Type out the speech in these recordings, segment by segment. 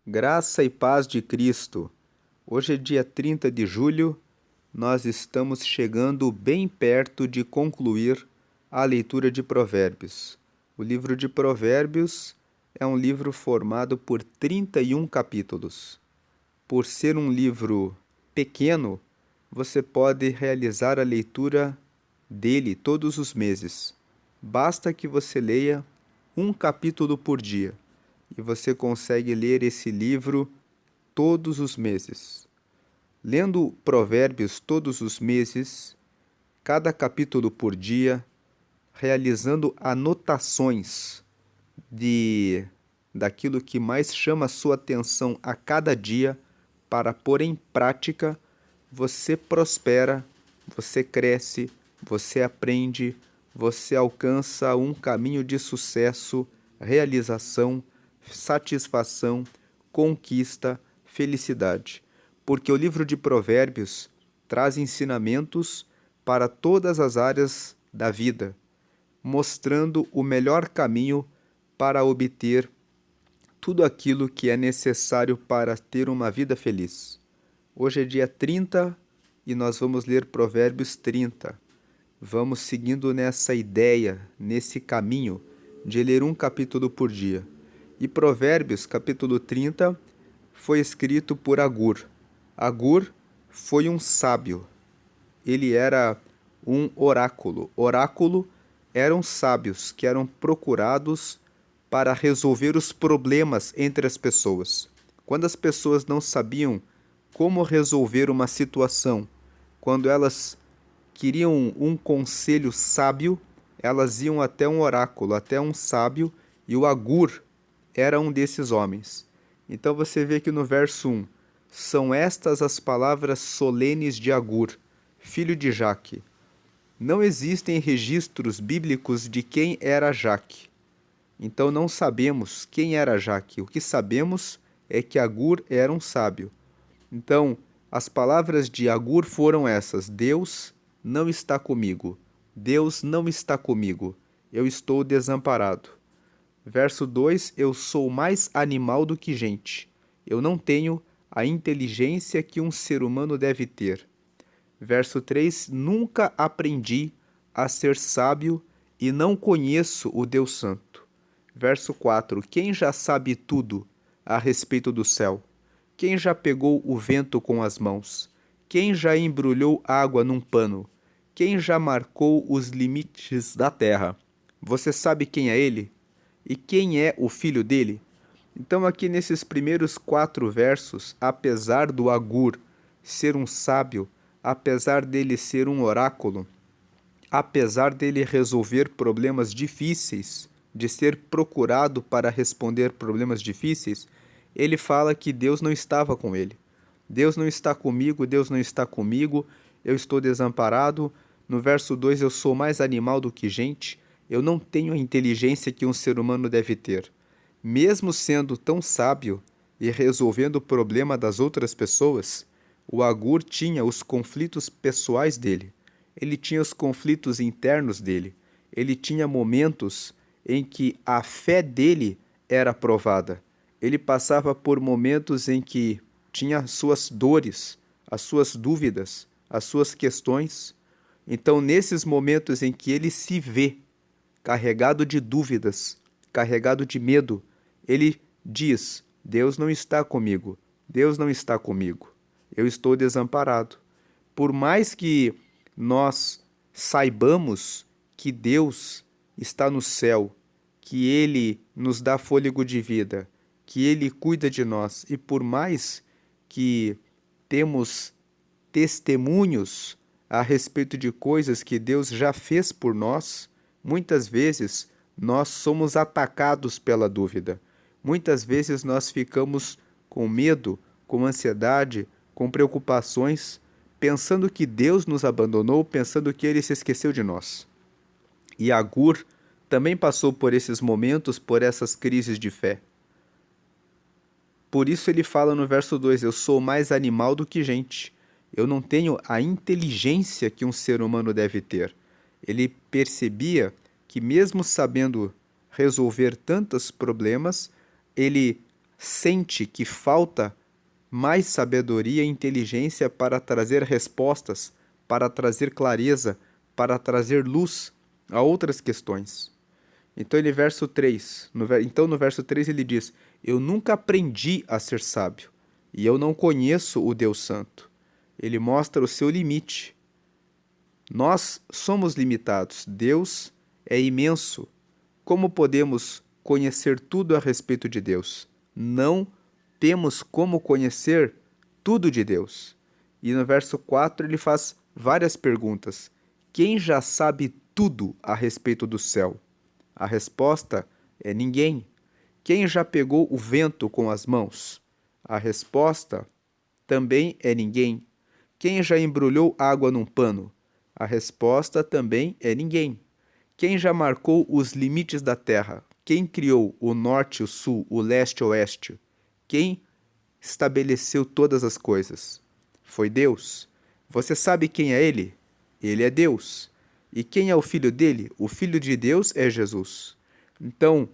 Graça e paz de Cristo. Hoje é dia 30 de julho, nós estamos chegando bem perto de concluir a leitura de Provérbios. O livro de Provérbios é um livro formado por 31 capítulos. Por ser um livro pequeno, você pode realizar a leitura dele todos os meses. Basta que você leia um capítulo por dia e você consegue ler esse livro todos os meses. Lendo Provérbios todos os meses, cada capítulo por dia, realizando anotações de daquilo que mais chama a sua atenção a cada dia para pôr em prática, você prospera, você cresce, você aprende, você alcança um caminho de sucesso, realização, satisfação, conquista, felicidade. Porque o livro de Provérbios traz ensinamentos para todas as áreas da vida, mostrando o melhor caminho para obter tudo aquilo que é necessário para ter uma vida feliz. Hoje é dia 30 e nós vamos ler Provérbios 30. Vamos seguindo nessa ideia, nesse caminho de ler um capítulo por dia. E Provérbios, capítulo 30, foi escrito por Agur. Agur foi um sábio. Ele era um oráculo. Oráculo eram sábios que eram procurados para resolver os problemas entre as pessoas. Quando as pessoas não sabiam como resolver uma situação, quando elas queriam um conselho sábio, elas iam até um oráculo, até um sábio, e o Agur era um desses homens. Então você vê que no verso 1, são estas as palavras solenes de Agur, filho de Jaque. Não existem registros bíblicos de quem era Jaque. Então não sabemos quem era Jaque. O que sabemos é que Agur era um sábio. Então, as palavras de Agur foram essas: Deus não está comigo. Deus não está comigo. Eu estou desamparado. Verso 2: Eu sou mais animal do que gente. Eu não tenho a inteligência que um ser humano deve ter. Verso 3: Nunca aprendi a ser sábio e não conheço o Deus Santo. Verso 4: Quem já sabe tudo a respeito do céu? Quem já pegou o vento com as mãos? Quem já embrulhou água num pano? Quem já marcou os limites da terra? Você sabe quem é ele? E quem é o filho dele? Então, aqui nesses primeiros 4 versos, apesar do Agur ser um sábio, apesar dele ser um oráculo, apesar dele resolver problemas difíceis, de ser procurado para responder problemas difíceis, ele fala que Deus não estava com ele. Deus não está comigo, Deus não está comigo, eu estou desamparado. No verso 2, eu sou mais animal do que gente, eu não tenho a inteligência que um ser humano deve ter. Mesmo sendo tão sábio e resolvendo o problema das outras pessoas, o Agur tinha os conflitos pessoais dele. Ele tinha os conflitos internos dele. Ele tinha momentos em que a fé dele era provada. Ele passava por momentos em que tinha suas dores, as suas dúvidas, as suas questões. Então, nesses momentos em que ele se vê carregado de dúvidas, carregado de medo, ele diz: Deus não está comigo, Deus não está comigo, eu estou desamparado. Por mais que nós saibamos que Deus está no céu, que Ele nos dá fôlego de vida, que Ele cuida de nós, e por mais que temos testemunhos a respeito de coisas que Deus já fez por nós, muitas vezes nós somos atacados pela dúvida. Muitas vezes nós ficamos com medo, com ansiedade, com preocupações, pensando que Deus nos abandonou, pensando que Ele se esqueceu de nós. E Agur também passou por esses momentos, por essas crises de fé. Por isso ele fala no verso 2: Eu sou mais animal do que gente. Eu não tenho a inteligência que um ser humano deve ter. Ele percebia que, mesmo sabendo resolver tantos problemas, ele sente que falta mais sabedoria e inteligência para trazer respostas, para trazer clareza, para trazer luz a outras questões. Então no verso 3 ele diz: Eu nunca aprendi a ser sábio, e eu não conheço o Deus Santo. Ele mostra o seu limite. Nós somos limitados, Deus é imenso. Como podemos conhecer tudo a respeito de Deus? Não temos como conhecer tudo de Deus. E no verso 4 ele faz várias perguntas. Quem já sabe tudo a respeito do céu? A resposta é ninguém. Quem já pegou o vento com as mãos? A resposta também é ninguém. Quem já embrulhou água num pano? A resposta também é ninguém. Quem já marcou os limites da terra? Quem criou o norte, o sul, o leste, o oeste? Quem estabeleceu todas as coisas? Foi Deus. Você sabe quem é Ele? Ele é Deus. E quem é o filho dele? O filho de Deus é Jesus. Então,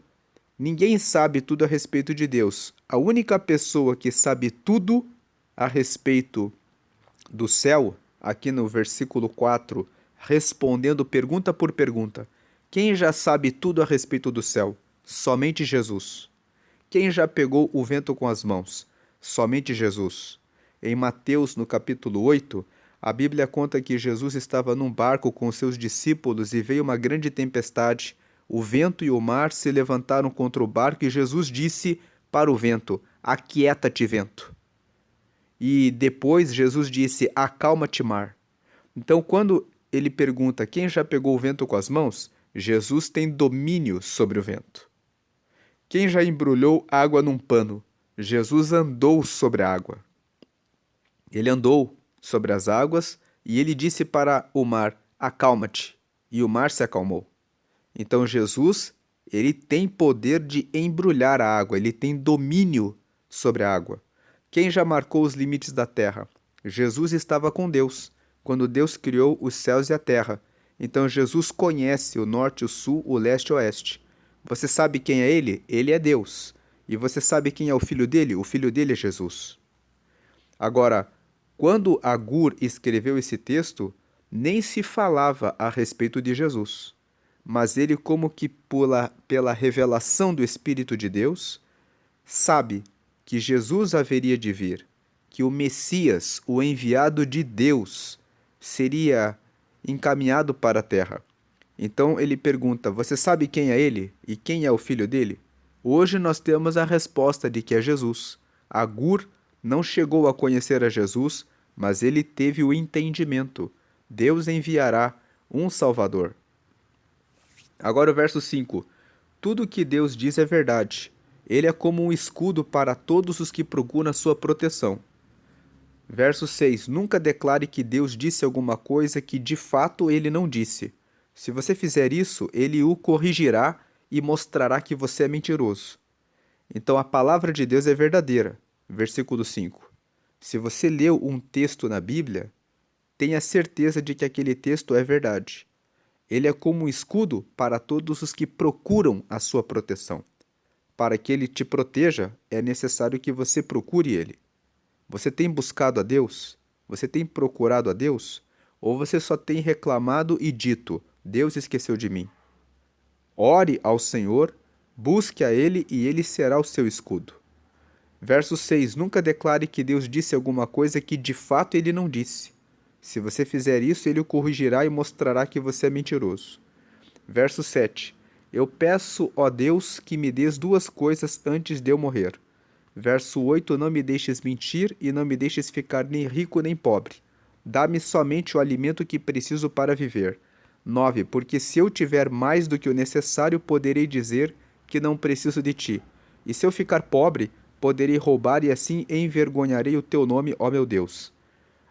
ninguém sabe tudo a respeito de Deus. A única pessoa que sabe tudo a respeito do céu, aqui no versículo 4, respondendo pergunta por pergunta. Quem já sabe tudo a respeito do céu? Somente Jesus. Quem já pegou o vento com as mãos? Somente Jesus. Em Mateus, no capítulo 8, a Bíblia conta que Jesus estava num barco com seus discípulos e veio uma grande tempestade. O vento e o mar se levantaram contra o barco e Jesus disse para o vento: Aquieta-te, vento. E depois Jesus disse: Acalma-te, mar. Então, quando ele pergunta quem já pegou o vento com as mãos, Jesus tem domínio sobre o vento. Quem já embrulhou água num pano? Jesus andou sobre a água. Ele andou sobre as águas e ele disse para o mar: Acalma-te. E o mar se acalmou. Então, Jesus, ele tem poder de embrulhar a água, ele tem domínio sobre a água. Quem já marcou os limites da terra? Jesus estava com Deus, quando Deus criou os céus e a terra. Então Jesus conhece o norte, o sul, o leste e o oeste. Você sabe quem é ele? Ele é Deus. E você sabe quem é o filho dele? O filho dele é Jesus. Agora, quando Agur escreveu esse texto, nem se falava a respeito de Jesus. Mas ele, como que pela revelação do Espírito de Deus, sabe que Jesus haveria de vir, que o Messias, o enviado de Deus, seria encaminhado para a terra. Então ele pergunta: Você sabe quem é ele e quem é o filho dele? Hoje nós temos a resposta de que é Jesus. Agur não chegou a conhecer a Jesus, mas ele teve o entendimento. Deus enviará um Salvador. Agora o verso 5. Tudo o que Deus diz é verdade. Ele é como um escudo para todos os que procuram a sua proteção. Verso 6. Nunca declare que Deus disse alguma coisa que de fato ele não disse. Se você fizer isso, ele o corrigirá e mostrará que você é mentiroso. Então a palavra de Deus é verdadeira. Versículo 5. Se você leu um texto na Bíblia, tenha certeza de que aquele texto é verdade. Ele é como um escudo para todos os que procuram a sua proteção. Para que ele te proteja, é necessário que você procure ele. Você tem buscado a Deus? Você tem procurado a Deus? Ou você só tem reclamado e dito: Deus esqueceu de mim? Ore ao Senhor, busque a Ele e Ele será o seu escudo. Verso 6. Nunca declare que Deus disse alguma coisa que de fato Ele não disse. Se você fizer isso, Ele o corrigirá e mostrará que você é mentiroso. Verso 7. Eu peço, ó Deus, que me dês duas coisas antes de eu morrer. Verso 8. Não me deixes mentir e não me deixes ficar nem rico nem pobre. Dá-me somente o alimento que preciso para viver. 9. Porque se eu tiver mais do que o necessário, poderei dizer que não preciso de ti. E se eu ficar pobre, poderei roubar e assim envergonharei o teu nome, ó meu Deus.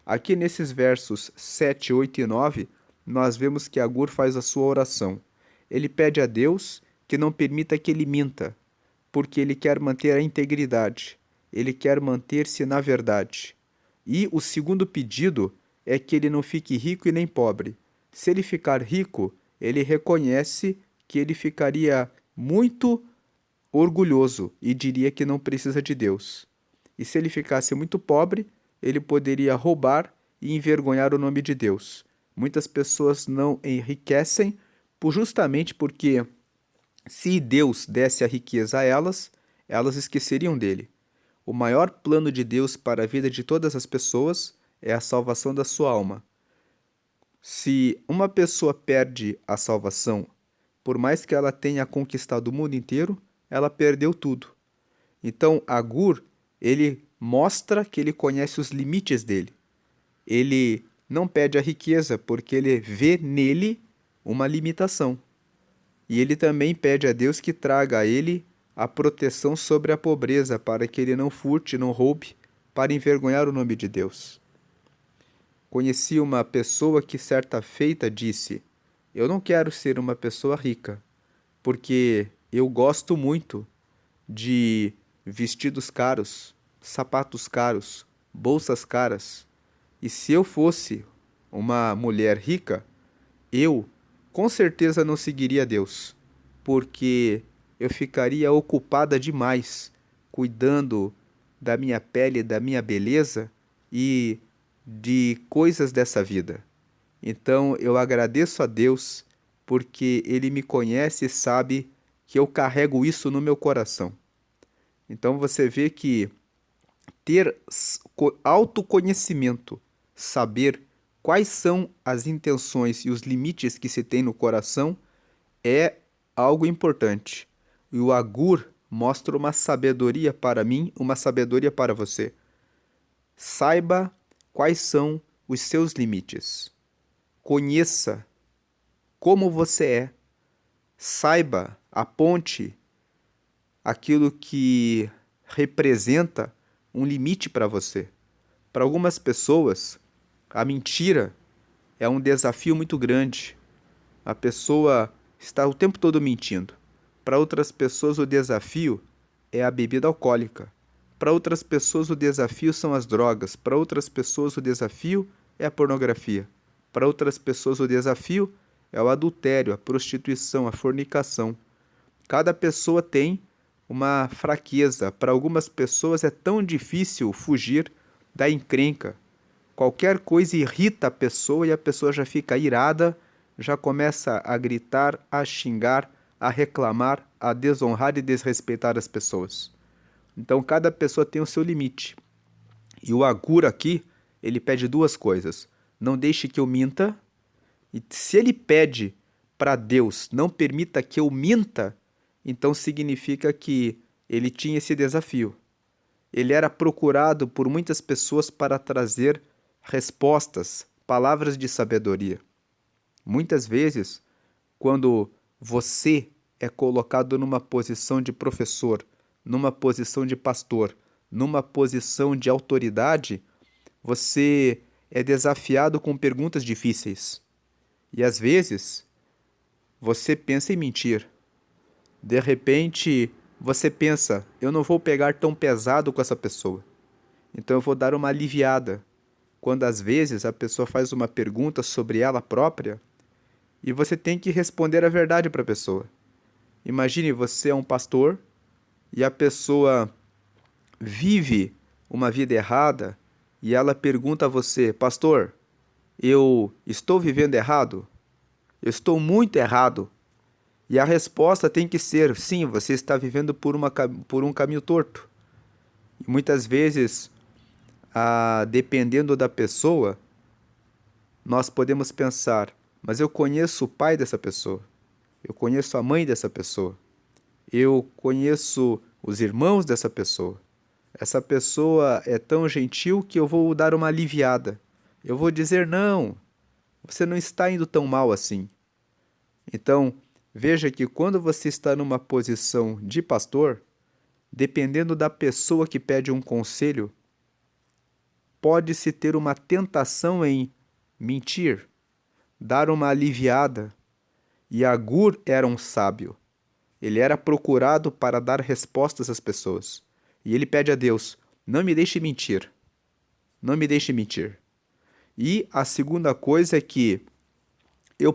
Aqui nesses versos 7, 8 e 9, nós vemos que Agur faz a sua oração. Ele pede a Deus que não permita que ele minta, porque ele quer manter a integridade, ele quer manter-se na verdade. E o segundo pedido é que ele não fique rico e nem pobre. Se ele ficar rico, ele reconhece que ele ficaria muito orgulhoso e diria que não precisa de Deus. E se ele ficasse muito pobre, ele poderia roubar e envergonhar o nome de Deus. Muitas pessoas não enriquecem justamente porque, se Deus desse a riqueza a elas, elas esqueceriam dele. O maior plano de Deus para a vida de todas as pessoas é a salvação da sua alma. Se uma pessoa perde a salvação, por mais que ela tenha conquistado o mundo inteiro, ela perdeu tudo. Então, Agur, ele mostra que ele conhece os limites dele. Ele não pede a riqueza porque ele vê nele uma limitação. E ele também pede a Deus que traga a ele a proteção sobre a pobreza, para que ele não furte, não roube, para envergonhar o nome de Deus. Conheci uma pessoa que certa feita disse: eu não quero ser uma pessoa rica, porque eu gosto muito de vestidos caros, sapatos caros, bolsas caras. E se eu fosse uma mulher rica, eu com certeza não seguiria Deus, porque eu ficaria ocupada demais cuidando da minha pele, da minha beleza e de coisas dessa vida. Então eu agradeço a Deus porque Ele me conhece e sabe que eu carrego isso no meu coração. Então você vê que ter autoconhecimento, saber quais são as intenções e os limites que se tem no coração é algo importante. E o Agur mostra uma sabedoria para mim, uma sabedoria para você. Saiba quais são os seus limites. Conheça como você é. Saiba, aponte aquilo que representa um limite para você. Para algumas pessoas, a mentira é um desafio muito grande. A pessoa está o tempo todo mentindo. Para outras pessoas, o desafio é a bebida alcoólica. Para outras pessoas, o desafio são as drogas. Para outras pessoas, o desafio é a pornografia. Para outras pessoas, o desafio é o adultério, a prostituição, a fornicação. Cada pessoa tem uma fraqueza. Para algumas pessoas é tão difícil fugir da encrenca. Qualquer coisa irrita a pessoa e a pessoa já fica irada, já começa a gritar, a xingar, a reclamar, a desonrar e desrespeitar as pessoas. Então cada pessoa tem o seu limite. E o Agur aqui, ele pede duas coisas. Não deixe que eu minta. E se ele pede para Deus, não permita que eu minta, então significa que ele tinha esse desafio. Ele era procurado por muitas pessoas para trazer respostas, palavras de sabedoria. Muitas vezes, quando você é colocado numa posição de professor, numa posição de pastor, numa posição de autoridade, você é desafiado com perguntas difíceis. E às vezes, você pensa em mentir. De repente, você pensa: eu não vou pegar tão pesado com essa pessoa. Então eu vou dar uma aliviada. Quando às vezes a pessoa faz uma pergunta sobre ela própria e você tem que responder a verdade para a pessoa. Imagine, você é um pastor e a pessoa vive uma vida errada e ela pergunta a você: pastor, eu estou vivendo errado? Eu estou muito errado. E a resposta tem que ser: sim, você está vivendo por um caminho torto. E muitas vezes, dependendo da pessoa, nós podemos pensar: mas eu conheço o pai dessa pessoa, eu conheço a mãe dessa pessoa, eu conheço os irmãos dessa pessoa. Essa pessoa é tão gentil que eu vou dar uma aliviada. Eu vou dizer: não, você não está indo tão mal assim. Então, veja que quando você está numa posição de pastor, dependendo da pessoa que pede um conselho, pode-se ter uma tentação em mentir, dar uma aliviada. E Agur era um sábio. Ele era procurado para dar respostas às pessoas. E ele pede a Deus: não me deixe mentir. Não me deixe mentir. E a segunda coisa é que eu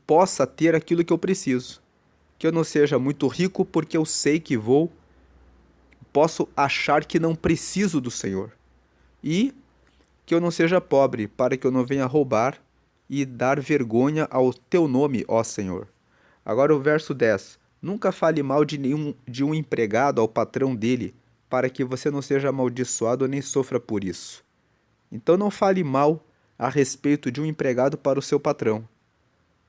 possa ter aquilo que eu preciso. Que eu não seja muito rico porque eu sei que posso achar que não preciso do Senhor. E que eu não seja pobre, para que eu não venha roubar e dar vergonha ao teu nome, ó Senhor. Agora o verso 10. Nunca fale mal de um empregado ao patrão dele, para que você não seja amaldiçoado nem sofra por isso. Então não fale mal a respeito de um empregado para o seu patrão.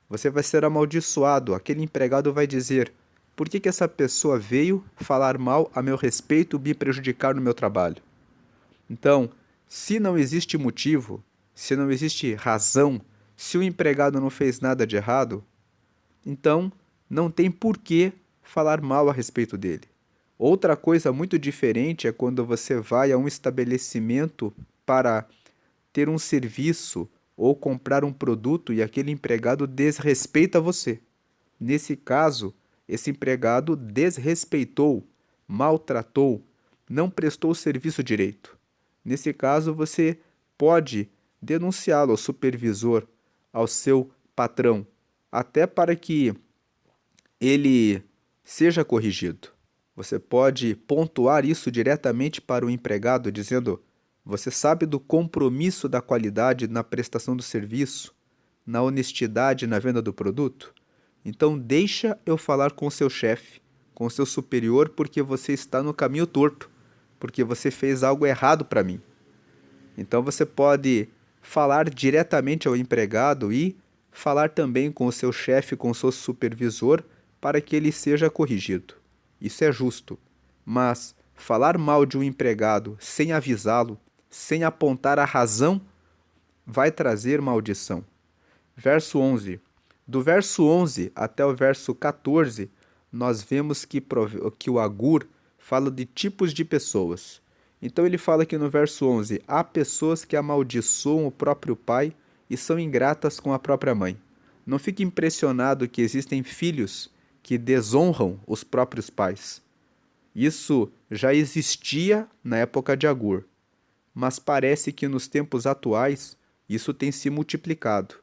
Você vai ser amaldiçoado. Aquele empregado vai dizer: por que essa pessoa veio falar mal a meu respeito e me prejudicar no meu trabalho? Então, se não existe motivo, se não existe razão, se o empregado não fez nada de errado, então não tem por que falar mal a respeito dele. Outra coisa muito diferente é quando você vai a um estabelecimento para ter um serviço ou comprar um produto e aquele empregado desrespeita você. Nesse caso, esse empregado desrespeitou, maltratou, não prestou o serviço direito. Nesse caso, você pode denunciá-lo ao supervisor, ao seu patrão, até para que ele seja corrigido. Você pode pontuar isso diretamente para o empregado, dizendo: você sabe do compromisso da qualidade na prestação do serviço, na honestidade na venda do produto? Então deixa eu falar com o seu chefe, com o seu superior, porque você está no caminho torto, porque você fez algo errado para mim. Então você pode falar diretamente ao empregado e falar também com o seu chefe, com o seu supervisor, para que ele seja corrigido. Isso é justo. Mas falar mal de um empregado sem avisá-lo, sem apontar a razão, vai trazer maldição. Verso 11. Do verso 11 até o verso 14, nós vemos que o Agur fala de tipos de pessoas. Então ele fala aqui no verso 11: há pessoas que amaldiçoam o próprio pai e são ingratas com a própria mãe. Não fique impressionado que existem filhos que desonram os próprios pais. Isso já existia na época de Agur, mas parece que nos tempos atuais isso tem se multiplicado.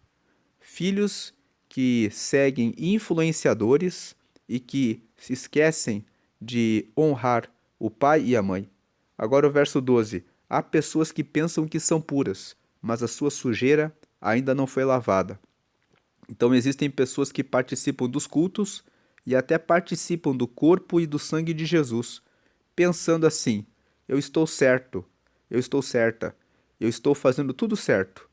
Filhos que seguem influenciadores e que se esquecem de honrar o pai e a mãe. Agora o verso 12. Há pessoas que pensam que são puras, mas a sua sujeira ainda não foi lavada. Então existem pessoas que participam dos cultos e até participam do corpo e do sangue de Jesus, pensando assim: eu estou certo, eu estou certa, eu estou fazendo tudo certo,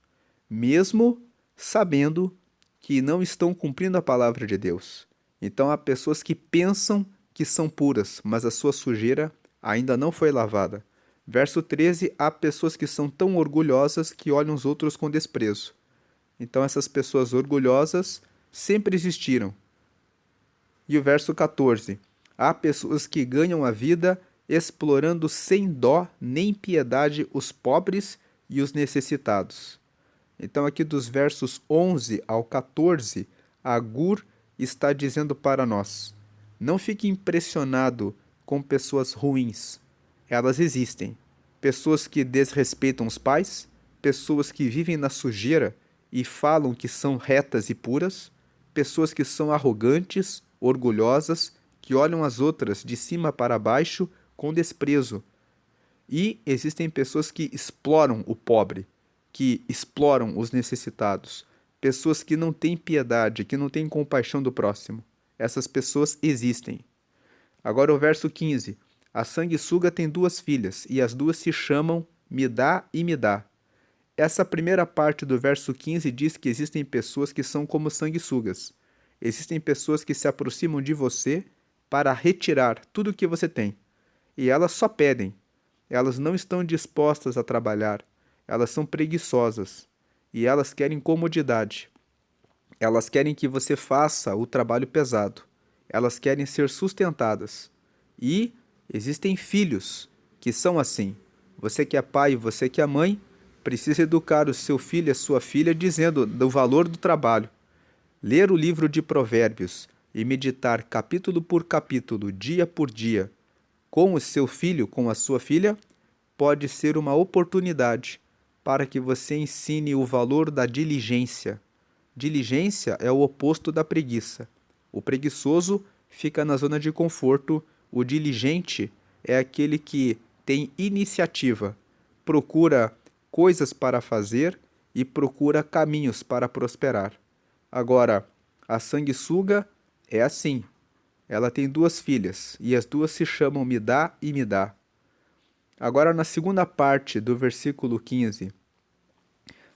mesmo sabendo que não estão cumprindo a palavra de Deus. Então há pessoas que pensam que são puras, mas a sua sujeira ainda não foi lavada. Verso 13, há pessoas que são tão orgulhosas que olham os outros com desprezo. Então essas pessoas orgulhosas sempre existiram. E o verso 14, há pessoas que ganham a vida explorando sem dó nem piedade os pobres e os necessitados. Então aqui dos versos 11 ao 14, Agur está dizendo para nós: não fique impressionado com pessoas ruins. Elas existem. Pessoas que desrespeitam os pais, pessoas que vivem na sujeira e falam que são retas e puras, pessoas que são arrogantes, orgulhosas, que olham as outras de cima para baixo com desprezo. E existem pessoas que exploram o pobre, que exploram os necessitados, pessoas que não têm piedade, que não têm compaixão do próximo. Essas pessoas existem. Agora o verso 15. A sanguessuga tem duas filhas, e as duas se chamam Midá e Midá. Essa primeira parte do verso 15 diz que existem pessoas que são como sanguessugas. Existem pessoas que se aproximam de você para retirar tudo o que você tem. E elas só pedem. Elas não estão dispostas a trabalhar. Elas são preguiçosas. E elas querem comodidade. Elas querem que você faça o trabalho pesado. Elas querem ser sustentadas. E existem filhos que são assim. Você que é pai, você que é mãe, precisa educar o seu filho e a sua filha dizendo do valor do trabalho. Ler o livro de Provérbios e meditar capítulo por capítulo, dia por dia, com o seu filho, com a sua filha, pode ser uma oportunidade para que você ensine o valor da diligência. Diligência é o oposto da preguiça. O preguiçoso fica na zona de conforto. O diligente é aquele que tem iniciativa, procura coisas para fazer e procura caminhos para prosperar. Agora, a sanguessuga é assim. Ela tem duas filhas e as duas se chamam Midá e Midá. Agora, na segunda parte do versículo 15,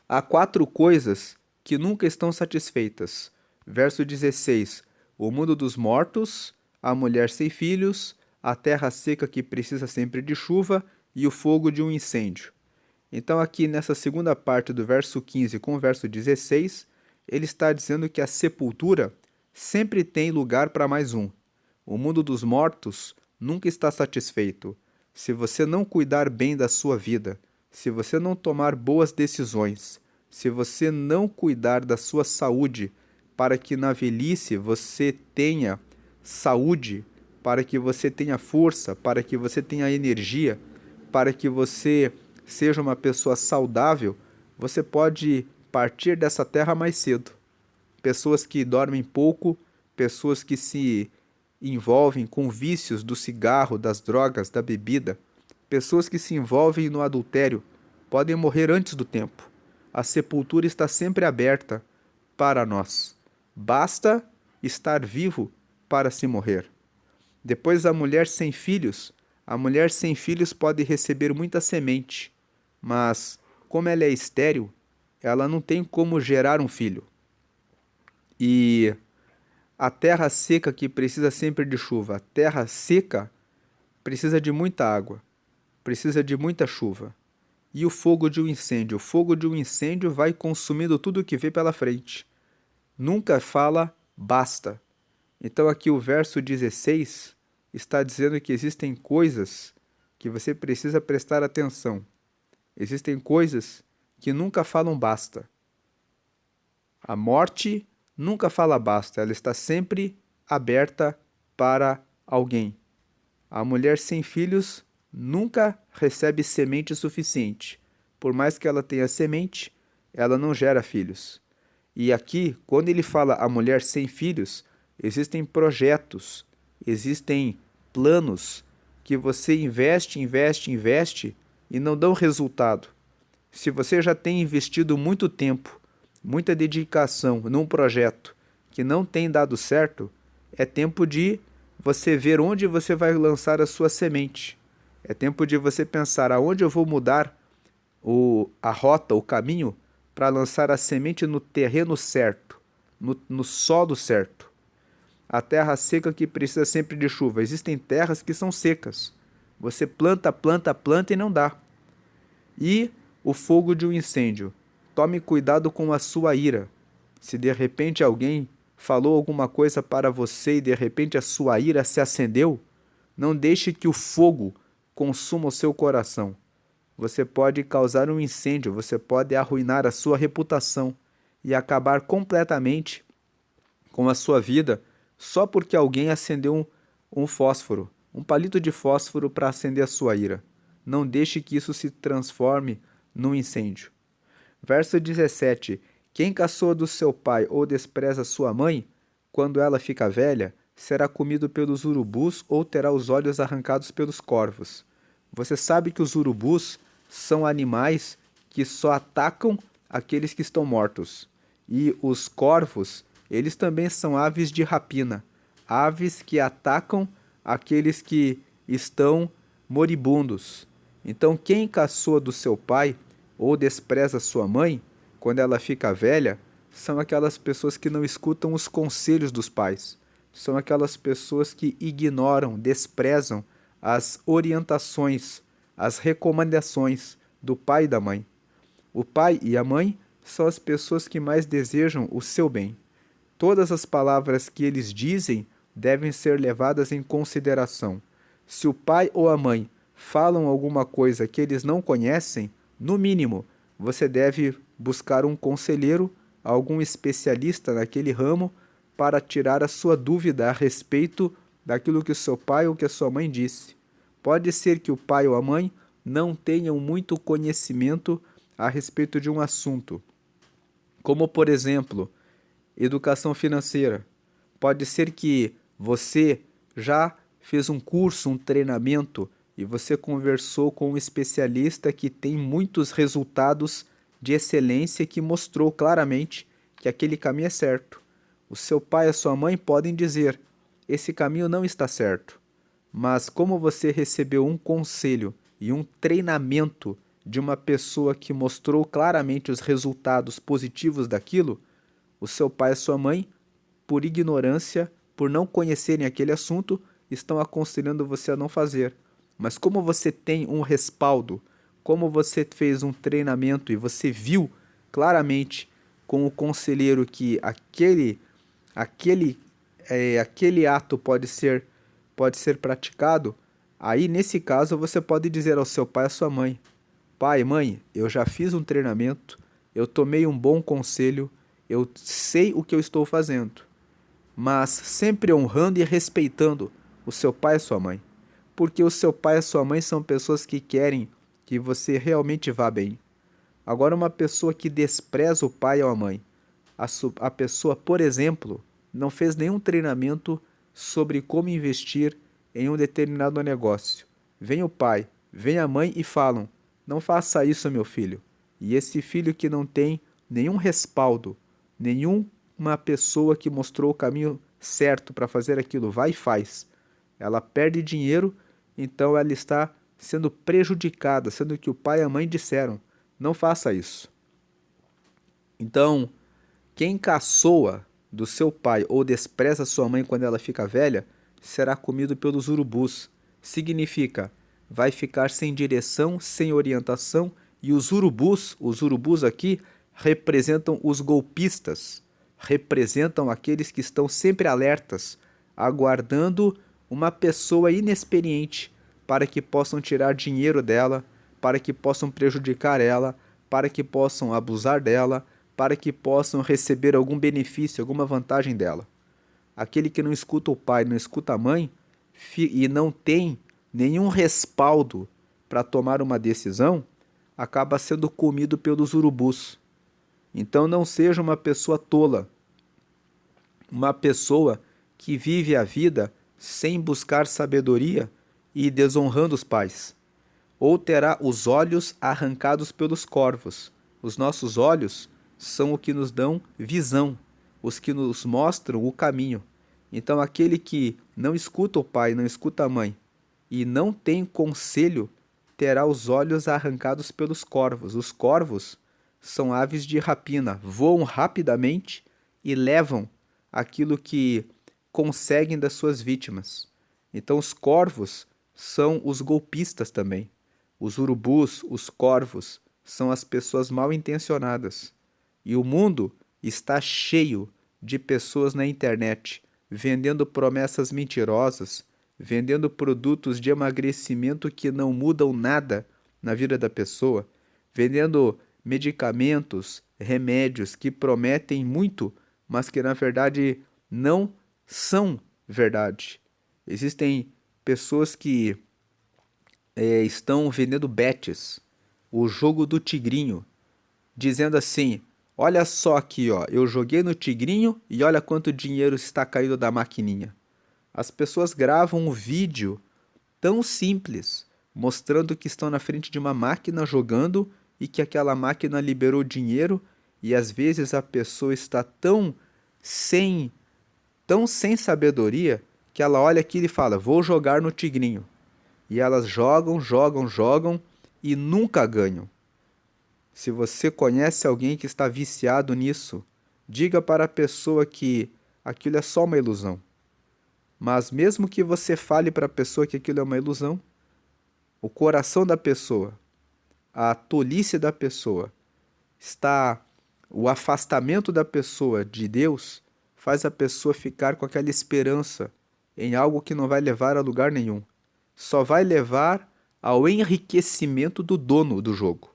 há quatro coisas que nunca estão satisfeitas. Verso 16: o mundo dos mortos, a mulher sem filhos, a terra seca que precisa sempre de chuva e o fogo de um incêndio. Então, aqui nessa segunda parte do verso 15 com o verso 16, ele está dizendo que a sepultura sempre tem lugar para mais um. O mundo dos mortos nunca está satisfeito. Se você não cuidar bem da sua vida, se você não tomar boas decisões, se você não cuidar da sua saúde, para que na velhice você tenha saúde, para que você tenha força, para que você tenha energia, para que você seja uma pessoa saudável, você pode partir dessa terra mais cedo. Pessoas que dormem pouco, pessoas que se envolvem com vícios do cigarro, das drogas, da bebida, pessoas que se envolvem no adultério, podem morrer antes do tempo. A sepultura está sempre aberta para nós. Basta estar vivo para se morrer. Depois, a mulher sem filhos. A mulher sem filhos pode receber muita semente, mas como ela é estéril, ela não tem como gerar um filho. E a terra seca que precisa sempre de chuva, a terra seca precisa de muita água, precisa de muita chuva. E o fogo de um incêndio? O fogo de um incêndio vai consumindo tudo que vê pela frente. Nunca fala basta. Então aqui o verso 16 está dizendo que existem coisas que você precisa prestar atenção. Existem coisas que nunca falam basta. A morte nunca fala basta, ela está sempre aberta para alguém. A mulher sem filhos nunca recebe semente suficiente. Por mais que ela tenha semente, ela não gera filhos. E aqui, quando ele fala a mulher sem filhos, existem projetos, existem planos que você investe e não dão resultado. Se você já tem investido muito tempo, muita dedicação num projeto que não tem dado certo, é tempo de você ver onde você vai lançar a sua semente. É tempo de você pensar aonde eu vou mudar a rota, o caminho, para lançar a semente no terreno certo, no solo certo. A terra seca que precisa sempre de chuva. Existem terras que são secas. Você planta e não dá. E o fogo de um incêndio. Tome cuidado com a sua ira. Se de repente alguém falou alguma coisa para você e de repente a sua ira se acendeu, não deixe que o fogo consuma o seu coração. Você pode causar um incêndio, você pode arruinar a sua reputação e acabar completamente com a sua vida só porque alguém acendeu um fósforo, um palito de fósforo para acender a sua ira. Não deixe que isso se transforme num incêndio. Verso 17: quem caçoa do seu pai ou despreza sua mãe, quando ela fica velha, será comido pelos urubus ou terá os olhos arrancados pelos corvos. Você sabe que os urubus são animais que só atacam aqueles que estão mortos. E os corvos, eles também são aves de rapina, aves que atacam aqueles que estão moribundos. Então, quem caçoa do seu pai ou despreza sua mãe, quando ela fica velha, são aquelas pessoas que não escutam os conselhos dos pais. São aquelas pessoas que ignoram, desprezam as orientações, as recomendações do pai e da mãe. O pai e a mãe são as pessoas que mais desejam o seu bem. Todas as palavras que eles dizem devem ser levadas em consideração. Se o pai ou a mãe falam alguma coisa que eles não conhecem, no mínimo, você deve buscar um conselheiro, algum especialista naquele ramo, para tirar a sua dúvida a respeito daquilo que o seu pai ou que a sua mãe disse. Pode ser que o pai ou a mãe não tenham muito conhecimento a respeito de um assunto, como, por exemplo, educação financeira. Pode ser que Você já fez um curso, um treinamento e você conversou com um especialista que tem muitos resultados de excelência que mostrou claramente que aquele caminho é certo. O seu pai e a sua mãe podem dizer: esse caminho não está certo. Mas como você recebeu um conselho e um treinamento de uma pessoa que mostrou claramente os resultados positivos daquilo, o seu pai e a sua mãe, por ignorância, por não conhecerem aquele assunto, estão aconselhando você a não fazer. Mas como você tem um respaldo, como você fez um treinamento e você viu claramente com o conselheiro que aquele ato pode ser praticado, aí nesse caso você pode dizer ao seu pai e à sua mãe: pai, mãe, eu já fiz um treinamento, eu tomei um bom conselho, eu sei o que eu estou fazendo, mas sempre honrando e respeitando o seu pai e a sua mãe, porque o seu pai e a sua mãe são pessoas que querem que você realmente vá bem. Agora, uma pessoa que despreza o pai ou a mãe, a pessoa, por exemplo, não fez nenhum treinamento sobre como investir em um determinado negócio. Vem o pai, vem a mãe e falam: não faça isso, meu filho. E esse filho que não tem nenhum respaldo, nenhuma pessoa que mostrou o caminho certo para fazer aquilo, vai e faz. Ela perde dinheiro, então ela está sendo prejudicada, sendo que o pai e a mãe disseram: não faça isso. Então, quem caçoa do seu pai ou despreza sua mãe quando ela fica velha, será comido pelos urubus. Significa, vai ficar sem direção, sem orientação, e os urubus aqui representam os golpistas, representam aqueles que estão sempre alertas, aguardando uma pessoa inexperiente para que possam tirar dinheiro dela, para que possam prejudicar ela, para que possam abusar dela, para que possam receber algum benefício, alguma vantagem dela. Aquele que não escuta o pai, não escuta a mãe e não tem nenhum respaldo para tomar uma decisão, acaba sendo comido pelos urubus. Então não seja uma pessoa tola, uma pessoa que vive a vida sem buscar sabedoria e desonrando os pais. Ou terá os olhos arrancados pelos corvos. Os nossos olhos são o que nos dão visão, os que nos mostram o caminho. Então, aquele que não escuta o pai, não escuta a mãe e não tem conselho, terá os olhos arrancados pelos corvos. Os corvos são aves de rapina, voam rapidamente e levam aquilo que conseguem das suas vítimas. Então, os corvos são os golpistas também. Os urubus, os corvos, são as pessoas mal intencionadas. E o mundo está cheio de pessoas na internet vendendo promessas mentirosas, vendendo produtos de emagrecimento que não mudam nada na vida da pessoa, vendendo medicamentos, remédios que prometem muito, mas que na verdade não são verdade. Existem pessoas que estão vendendo bets, o jogo do tigrinho, dizendo assim: olha só aqui, ó, eu joguei no tigrinho e olha quanto dinheiro está caindo da maquininha. As pessoas gravam um vídeo tão simples, mostrando que estão na frente de uma máquina jogando e que aquela máquina liberou dinheiro, e às vezes a pessoa está tão sem sabedoria que ela olha aquilo e fala: vou jogar no tigrinho. E elas jogam, jogam, jogam e nunca ganham. Se você conhece alguém que está viciado nisso, diga para a pessoa que aquilo é só uma ilusão. Mas mesmo que você fale para a pessoa que aquilo é uma ilusão, o coração da pessoa, a tolice da pessoa, o afastamento da pessoa de Deus faz a pessoa ficar com aquela esperança em algo que não vai levar a lugar nenhum. Só vai levar ao enriquecimento do dono do jogo.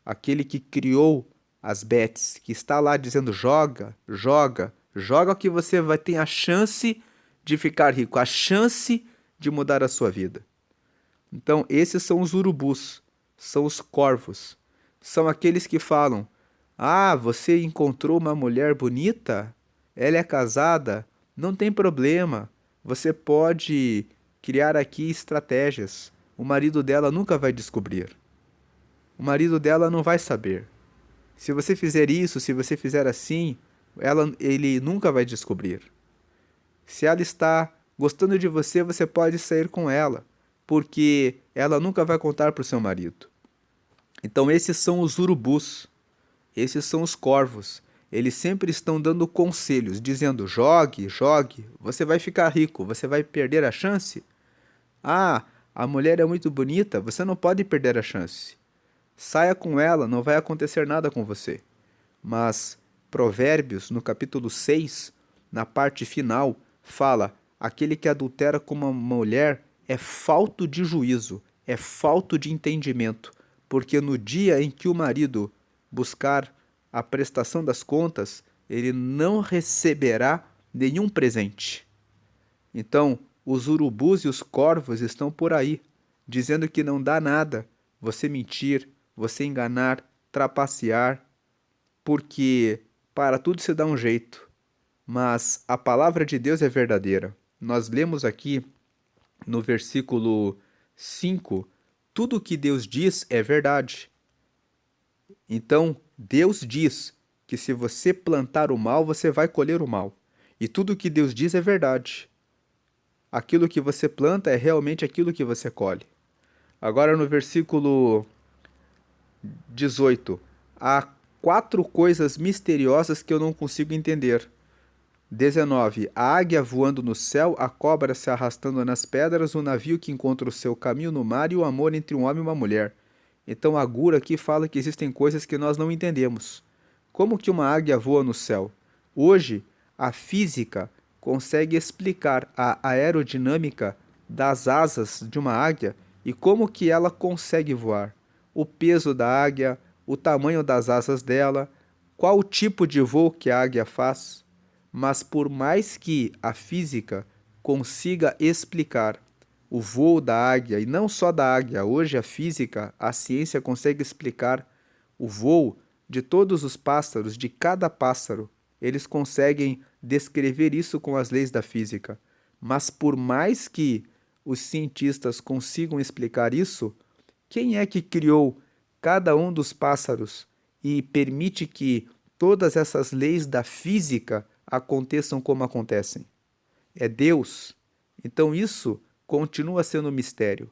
Aquele que criou as bets, que está lá dizendo: joga, joga, joga que você vai ter a chance de ficar rico, a chance de mudar a sua vida. Então, esses são os urubus, são os corvos, são aqueles que falam: ah, você encontrou uma mulher bonita? Ela é casada? Não tem problema. Você pode criar aqui estratégias. O marido dela nunca vai descobrir. O marido dela não vai saber. Se você fizer isso, se você fizer assim, ele nunca vai descobrir. Se ela está gostando de você, você pode sair com ela, porque ela nunca vai contar para o seu marido. Então esses são os urubus, esses são os corvos. Eles sempre estão dando conselhos, dizendo: jogue, jogue, você vai ficar rico, você vai perder a chance. Ah, a mulher é muito bonita, você não pode perder a chance. Saia com ela, não vai acontecer nada com você. Mas Provérbios, no capítulo 6, na parte final, fala: aquele que adultera com uma mulher é falto de juízo, é falto de entendimento, porque no dia em que o marido buscar a prestação das contas, ele não receberá nenhum presente. Então, os urubus e os corvos estão por aí, dizendo que não dá nada você mentir, você enganar, trapacear, porque para tudo se dá um jeito. Mas a palavra de Deus é verdadeira. Nós lemos aqui no versículo 5, tudo o que Deus diz é verdade. Então, Deus diz que se você plantar o mal, você vai colher o mal. E tudo o que Deus diz é verdade. Aquilo que você planta é realmente aquilo que você colhe. Agora no versículo 18, há 4 coisas misteriosas que eu não consigo entender. 19. A águia voando no céu, a cobra se arrastando nas pedras, o navio que encontra o seu caminho no mar e o amor entre um homem e uma mulher. Então a Gura aqui fala que existem coisas que nós não entendemos. Como que uma águia voa no céu? Hoje, a física consegue explicar a aerodinâmica das asas de uma águia e como que ela consegue voar. O peso da águia, o tamanho das asas dela, qual o tipo de voo que a águia faz. Mas por mais que a física consiga explicar o voo da águia, e não só da águia, hoje a física, a ciência consegue explicar o voo de todos os pássaros, de cada pássaro. Eles conseguem descrever isso com as leis da física. Mas por mais que os cientistas consigam explicar isso, quem é que criou cada um dos pássaros e permite que todas essas leis da física aconteçam como acontecem? É Deus. Então isso continua sendo um mistério.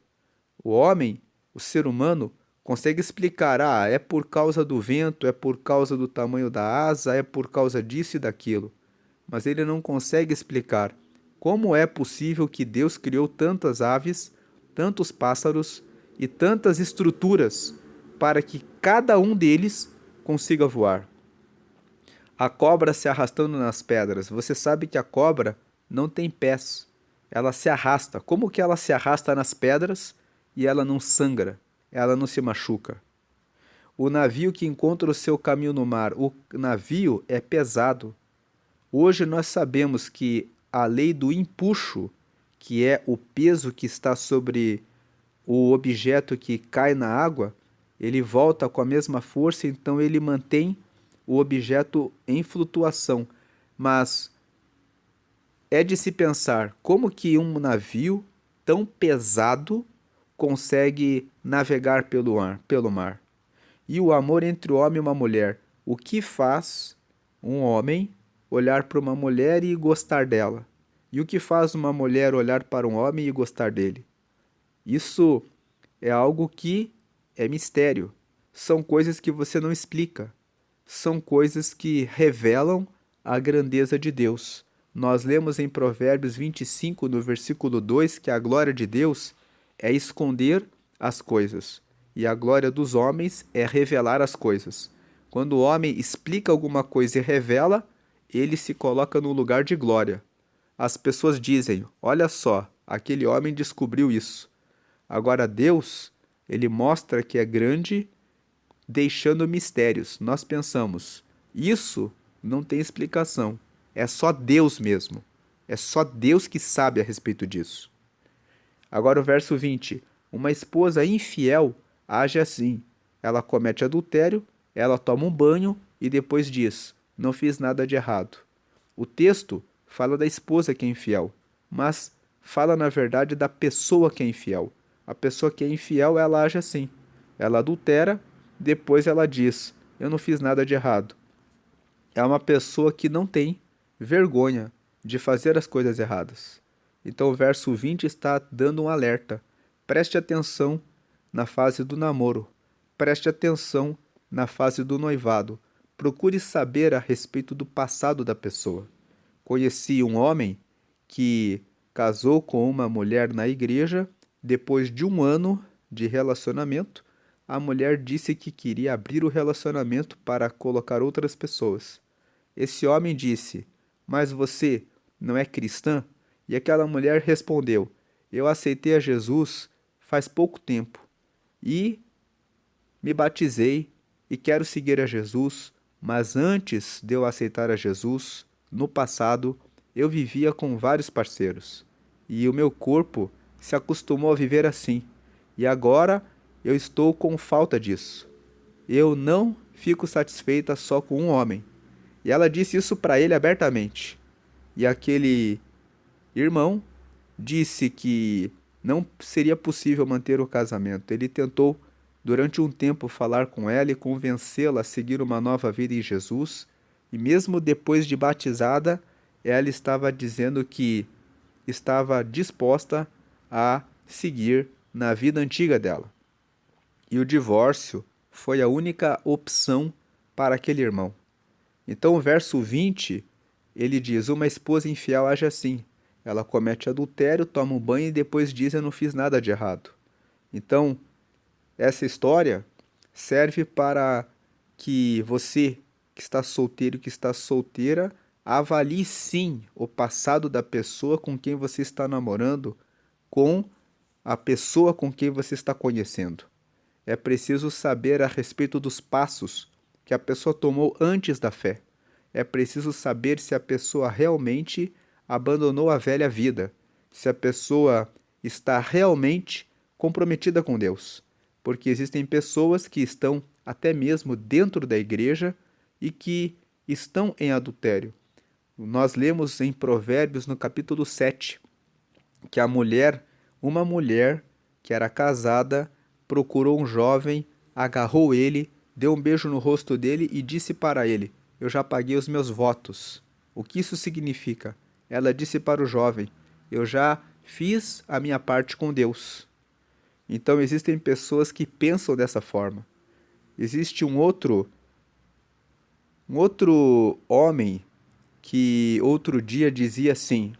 O homem, o ser humano, consegue explicar: ah, é por causa do vento, é por causa do tamanho da asa, é por causa disso e daquilo. Mas ele não consegue explicar como é possível que Deus criou tantas aves, tantos pássaros e tantas estruturas para que cada um deles consiga voar. A cobra se arrastando nas pedras. Você sabe que a cobra não tem pés. Ela se arrasta. Como que ela se arrasta nas pedras e ela não sangra? Ela não se machuca. O navio que encontra o seu caminho no mar. O navio é pesado. Hoje nós sabemos que a lei do empuxo, que é o peso que está sobre o objeto que cai na água, ele volta com a mesma força, então ele mantém o objeto em flutuação. Mas é de se pensar como que um navio tão pesado consegue navegar pelo mar. E o amor entre o homem e uma mulher. O que faz um homem olhar para uma mulher e gostar dela? E o que faz uma mulher olhar para um homem e gostar dele? Isso é algo que é mistério. São coisas que você não explica. São coisas que revelam a grandeza de Deus. Nós lemos em Provérbios 25, no versículo 2, que a glória de Deus é esconder as coisas, e a glória dos homens é revelar as coisas. Quando o homem explica alguma coisa e revela, ele se coloca no lugar de glória. As pessoas dizem: olha só, aquele homem descobriu isso. Agora Deus, ele mostra que é grande, deixando mistérios. Nós pensamos: isso não tem explicação. É só Deus mesmo. É só Deus que sabe a respeito disso. Agora o verso 20. Uma esposa infiel age assim. Ela comete adultério, ela toma um banho e depois diz: não fiz nada de errado. O texto fala da esposa que é infiel. mas fala na verdade da pessoa que é infiel. A pessoa que é infiel, ela age assim. Ela adultera, depois ela diz: eu não fiz nada de errado. É uma pessoa que não tem vergonha de fazer as coisas erradas. Então o verso 20 está dando um alerta. Preste atenção na fase do namoro. Preste atenção na fase do noivado. Procure saber a respeito do passado da pessoa. Conheci um homem que casou com uma mulher na igreja. Depois de um ano de relacionamento, a mulher disse que queria abrir o relacionamento para colocar outras pessoas. Esse homem disse: mas você não é cristã? E aquela mulher respondeu: eu aceitei a Jesus faz pouco tempo e me batizei e quero seguir a Jesus, mas antes de eu aceitar a Jesus, no passado, eu vivia com vários parceiros e o meu corpo se acostumou a viver assim. E agora eu estou com falta disso. Eu não fico satisfeita só com um homem. E ela disse isso para ele abertamente. E aquele irmão disse que não seria possível manter o casamento. Ele tentou, durante um tempo, falar com ela e convencê-la a seguir uma nova vida em Jesus. E mesmo depois de batizada, ela estava dizendo que estava disposta a seguir na vida antiga dela. E o divórcio foi a única opção para aquele irmão. Então, o verso 20, ele diz: uma esposa infiel age assim. Ela comete adultério, toma um banho e depois diz: eu não fiz nada de errado. Então, essa história serve para que você que está solteiro, que está solteira, avalie sim o passado da pessoa com quem você está namorando, com a pessoa com quem você está conhecendo. É preciso saber a respeito dos passos que a pessoa tomou antes da fé. É preciso saber se a pessoa realmente abandonou a velha vida, se a pessoa está realmente comprometida com Deus. Porque existem pessoas que estão até mesmo dentro da igreja e que estão em adultério. Nós lemos em Provérbios, no capítulo 7, que uma mulher que era casada, procurou um jovem, agarrou ele, deu um beijo no rosto dele e disse para ele: eu já paguei os meus votos. O que isso significa? Ela disse para o jovem: eu já fiz a minha parte com Deus. Então existem pessoas que pensam dessa forma. Existe um outro homem que outro dia dizia assim: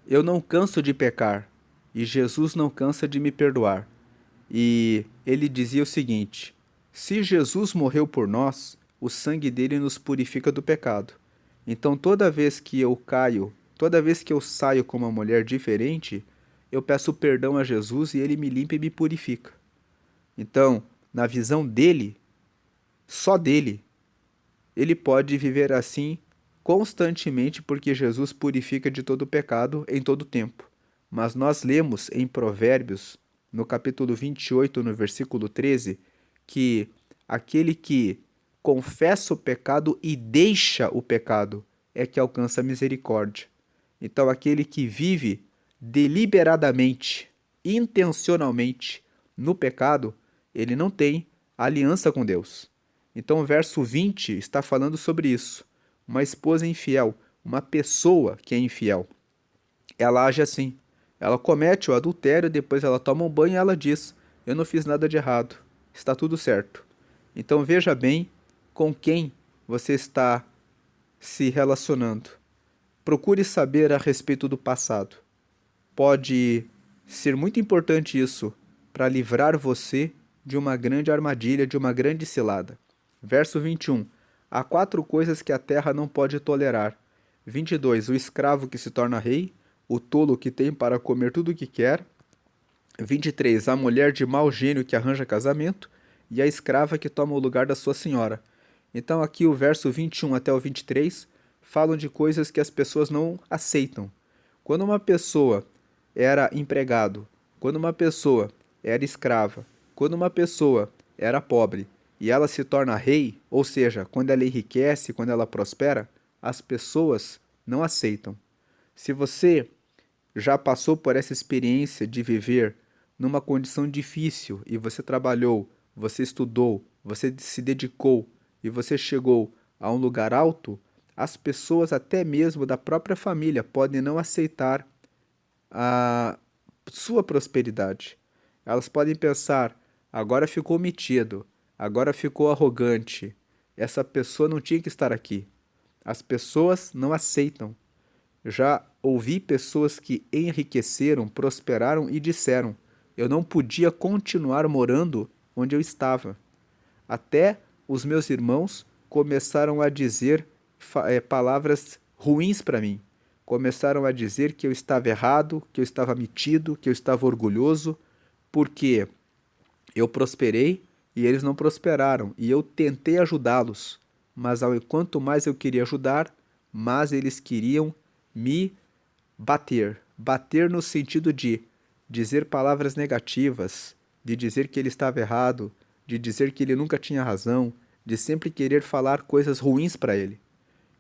eu não canso de pecar e Jesus não cansa de me perdoar. E ele dizia o seguinte: se Jesus morreu por nós, o sangue dele nos purifica do pecado. Então toda vez que eu caio, toda vez que eu saio com uma mulher diferente, eu peço perdão a Jesus e ele me limpa e me purifica. Então, na visão dele, só dele, ele pode viver assim constantemente porque Jesus purifica de todo pecado em todo tempo. Mas nós lemos em Provérbios, no capítulo 28, no versículo 13, que aquele que confessa o pecado e deixa o pecado é que alcança a misericórdia. Então, aquele que vive deliberadamente, intencionalmente no pecado, ele não tem aliança com Deus. Então, o verso 20 está falando sobre isso. Uma esposa infiel, uma pessoa que é infiel, ela age assim. Ela comete o adultério, depois ela toma um banho e ela diz: eu não fiz nada de errado, está tudo certo. Então veja bem com quem você está se relacionando. Procure saber a respeito do passado. Pode ser muito importante isso para livrar você de uma grande armadilha, de uma grande cilada. Verso 21. Há 4 coisas que a terra não pode tolerar. 22. O escravo que se torna rei, o tolo que tem para comer tudo o que quer. 23. A mulher de mau gênio que arranja casamento e a escrava que toma o lugar da sua senhora. Então aqui o verso 21 até o 23 falam de coisas que as pessoas não aceitam. Quando uma pessoa era empregado, quando uma pessoa era escrava, quando uma pessoa era pobre e ela se torna rei, ou seja, quando ela enriquece, quando ela prospera, as pessoas não aceitam. Se você já passou por essa experiência de viver numa condição difícil e você trabalhou, você estudou, você se dedicou e você chegou a um lugar alto, as pessoas, até mesmo da própria família, podem não aceitar a sua prosperidade. Elas podem pensar: agora ficou metido, agora ficou arrogante, essa pessoa não tinha que estar aqui. As pessoas não aceitam. Já ouvi pessoas que enriqueceram, prosperaram e disseram: eu não podia continuar morando onde eu estava. Até os meus irmãos começaram a dizer palavras ruins para mim. Começaram a dizer que eu estava errado, que eu estava metido, que eu estava orgulhoso, porque eu prosperei e eles não prosperaram. E eu tentei ajudá-los, mas quanto mais eu queria ajudar, mais eles queriam me bater. Bater no sentido de dizer palavras negativas, de dizer que ele estava errado, de dizer que ele nunca tinha razão, de sempre querer falar coisas ruins para ele.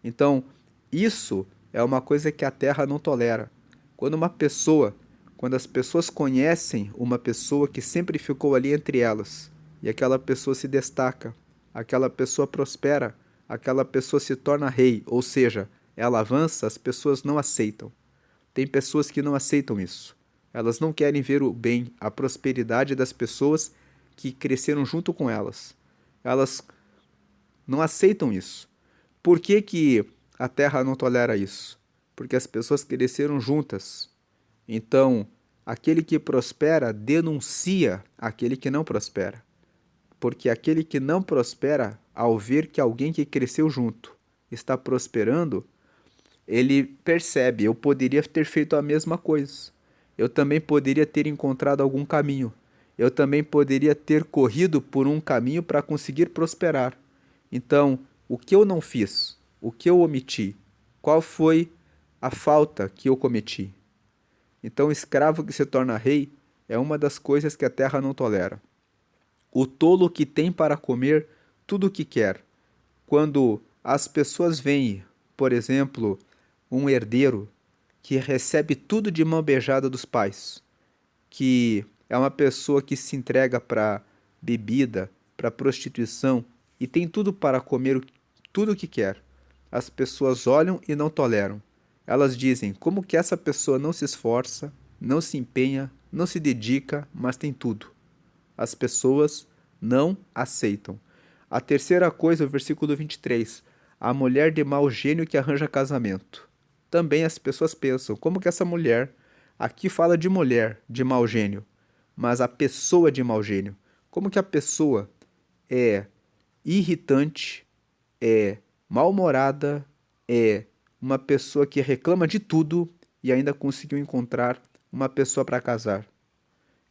Então, isso é uma coisa que a Terra não tolera. Quando uma pessoa, quando as pessoas conhecem uma pessoa que sempre ficou ali entre elas, e aquela pessoa se destaca, aquela pessoa prospera, aquela pessoa se torna rei, ou seja, ela avança, as pessoas não aceitam. Tem pessoas que não aceitam isso. Elas não querem ver o bem, a prosperidade das pessoas que cresceram junto com elas. Elas não aceitam isso. Por que que a Terra não tolera isso? Porque as pessoas cresceram juntas. Então, aquele que prospera denuncia aquele que não prospera. Porque aquele que não prospera, ao ver que alguém que cresceu junto está prosperando, ele percebe: eu poderia ter feito a mesma coisa. Eu também poderia ter encontrado algum caminho. Eu também poderia ter corrido por um caminho para conseguir prosperar. Então, o que eu não fiz? O que eu omiti? Qual foi a falta que eu cometi? Então, o escravo que se torna rei é uma das coisas que a terra não tolera. O tolo que tem para comer tudo o que quer. Quando as pessoas veem, por exemplo, um herdeiro que recebe tudo de mão beijada dos pais, que é uma pessoa que se entrega para bebida, para prostituição e tem tudo para comer tudo o que quer. As pessoas olham e não toleram. Elas dizem: como que essa pessoa não se esforça, não se empenha, não se dedica, mas tem tudo? As pessoas não aceitam. A terceira coisa, o versículo 23. A mulher de mau gênio que arranja casamento. Também as pessoas pensam: como que essa mulher, aqui fala de mulher de mau gênio, mas a pessoa de mau gênio, como que a pessoa é irritante, é mal-humorada, é uma pessoa que reclama de tudo e ainda conseguiu encontrar uma pessoa para casar?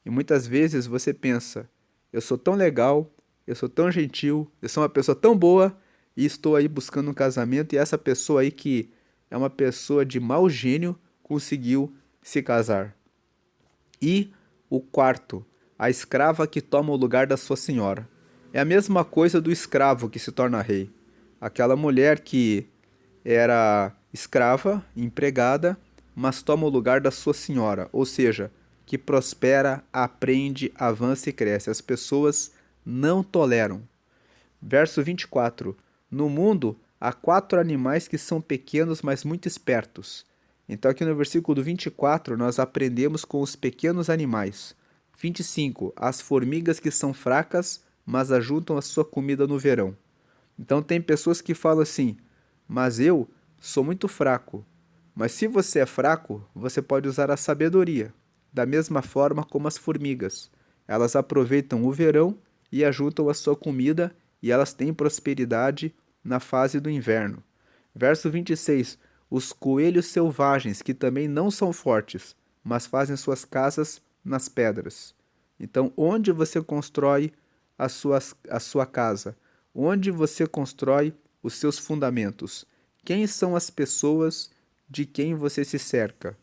E muitas vezes você pensa: eu sou tão legal, eu sou tão gentil, eu sou uma pessoa tão boa e estou aí buscando um casamento e essa pessoa aí que é uma pessoa de mau gênio conseguiu se casar. E o quarto, a escrava que toma o lugar da sua senhora. É a mesma coisa do escravo que se torna rei. Aquela mulher que era escrava, empregada, mas toma o lugar da sua senhora, ou seja, que prospera, aprende, avança e cresce. As pessoas não toleram. Verso 24. No mundo há 4 animais que são pequenos, mas muito espertos. Então, aqui no versículo 24, nós aprendemos com os pequenos animais. 25. As formigas que são fracas, mas ajuntam a sua comida no verão. Então, tem pessoas que falam assim: mas eu sou muito fraco. Mas se você é fraco, você pode usar a sabedoria, da mesma forma como as formigas. Elas aproveitam o verão e ajuntam a sua comida e elas têm prosperidade na fase do inverno. Verso 26. Os coelhos selvagens, que também não são fortes, mas fazem suas casas nas pedras. Então, onde você constrói a sua casa? Onde você constrói os seus fundamentos? Quem são as pessoas de quem você se cerca?